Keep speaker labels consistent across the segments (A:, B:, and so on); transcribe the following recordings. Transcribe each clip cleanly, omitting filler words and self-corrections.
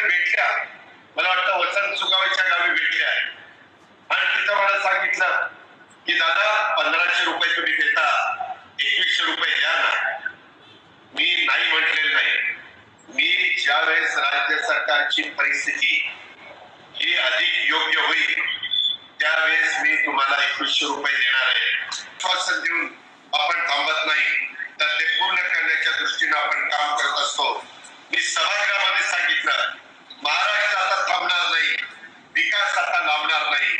A: भेटल्या, मला वाटतं वसंत सुगावेच्या गावी भेटल्या आणि तिथं मला सांगितलं की दादा 1500 रुपये तुम्ही देता, 2100 रुपये द्या ना. मी नाही म्हटलेलं नाही. मी ज्यावेळेस राज्य सरकारची परिस्थिती ही अधिक योग्य होईल त्यावेळेस मी तुम्हाला 2100 रुपये देणार आहे. आश्वासन देऊन आपण थांबत नाही, तर ते पूर्ण करण्याच्या दृष्टीने आपण काम करत असतो. मी सभागृहामध्ये सांगितलं, महाराष्ट्र आता थांबणार नाही, विकास आता लांबणार नाही,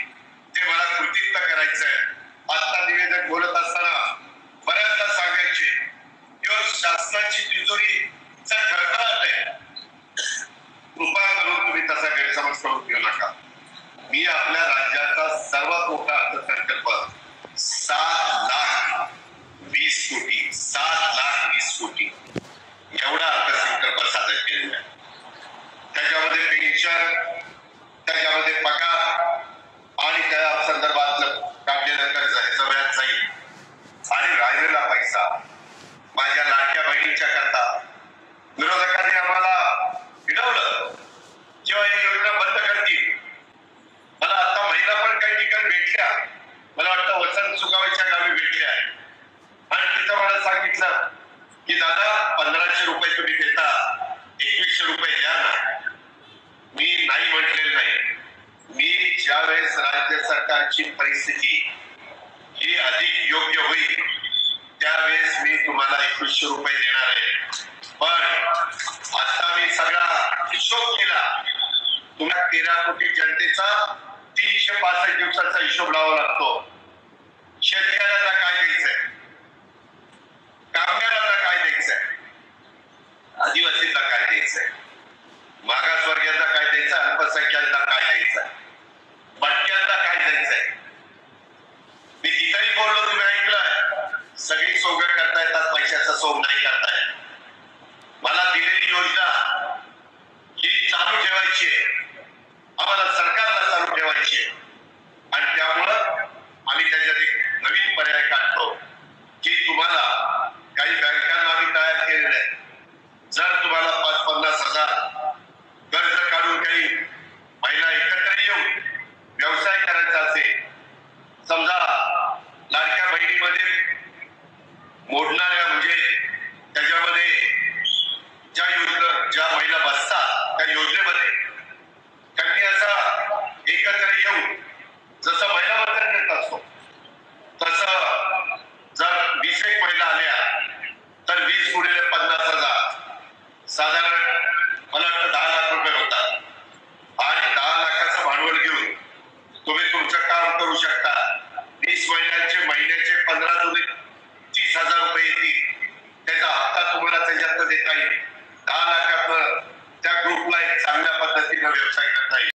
A: ते मला कृतीत करायचंय. आता निवेदक बोलत असताना बऱ्याचदा सांगायचे शासनाची तिजोरी खळखळाट आहे. कृपा करून तुम्ही तसा गैरसमज करून घेऊ नका. मी आपल्या राज्याचा सर्वात मोठा अर्थसंकल्प 7,20,00,000 कोटी 7,20,00,000 कोटी एवढा अर्थसंकल्प सादर केलेला आहे. त्याच्यामध्ये पेन्शन, त्याच्यामध्ये पगार आणि त्या संदर्भातलं काढलेलं कर्ज ह्याचा व्याज जाईल आणि राहिलेला पैसा माझ्या लाडक्या बहिणींच्या करता. विरोधकांनी आम्हाला हिडवलं किंवा ही योजना बंद करतील. मला आता महिला पण काही ठिकाणी भेटल्या, मला वाटतं वसंत सुगावेच्या गावी भेटल्या आणि तिथं मला सांगितलं की दादा 1500 रुपये तुम्ही देता, 2100 रुपये द्या ना. मी नाही म्हटलेलं नाही. मी ज्यावेळेस राज्य सरकारची परिस्थिती ही अधिक योग्य होईल त्यावेळेस मी तुम्हाला 2100 रुपये देणार आहे. पण आता मी सगळा हिशोब केला. तुम्हाला 13 कोटी जनतेचा 365 दिवसाचा हिशोब लावावा लागतो. शेतकऱ्यांना काय द्यायचंय, कामगारांना काय द्यायचंय, आदिवासींना काय द्यायचंय, मागासवर्गीयांना काय द्यायचं, अल्पसंख्याकांना काय द्यायचंय, भटक्यांना काय द्यायचंय. मी तिथेही बोललो, तुम्ही ऐकलंय, सगळी सोंग करता येतात, पैशाचा सोंग नाही करता येत. मला दिलेली योजना ही चालू ठेवायची आहे, आम्हाला सरकारला चालू ठेवायची आहे आणि त्यामुळं आम्ही त्याच्यात एक नवीन पर्याय काढतो की तुम्हाला काही बँकांना आम्ही तयार केलेलं आहे. जर तुम्हाला 5-50 हजार कर्ज काढून काही महिला एकत्र येऊन व्यवसाय करायचा असेल, समजा लाडक्या बहिणीमध्ये मोडणाऱ्या म्हणजे त्याच्यामध्ये ज्या महिला बसतात त्या योजनेमध्ये त्यांनी असा एकत्र येऊन जसं महिला बचत गट असतो तसं जर 20 एक महिला आल्या तर 20 गुणिले 50,000 साधारण मला वाटतं 10 लाख रुपये होतात आणि 10 लाखाचं भांडवल घेऊन तुम्ही तुमचं काम करू शकता. 20 महिन्यांचे महिन्याचे 15 जुने 30,000 रुपये येतील. त्याचा हप्ता तुम्हाला त्याच्यात देता येईल. 10 लाखात त्या ग्रुपला एक चांगल्या पद्धतीने व्यवसाय करता येईल.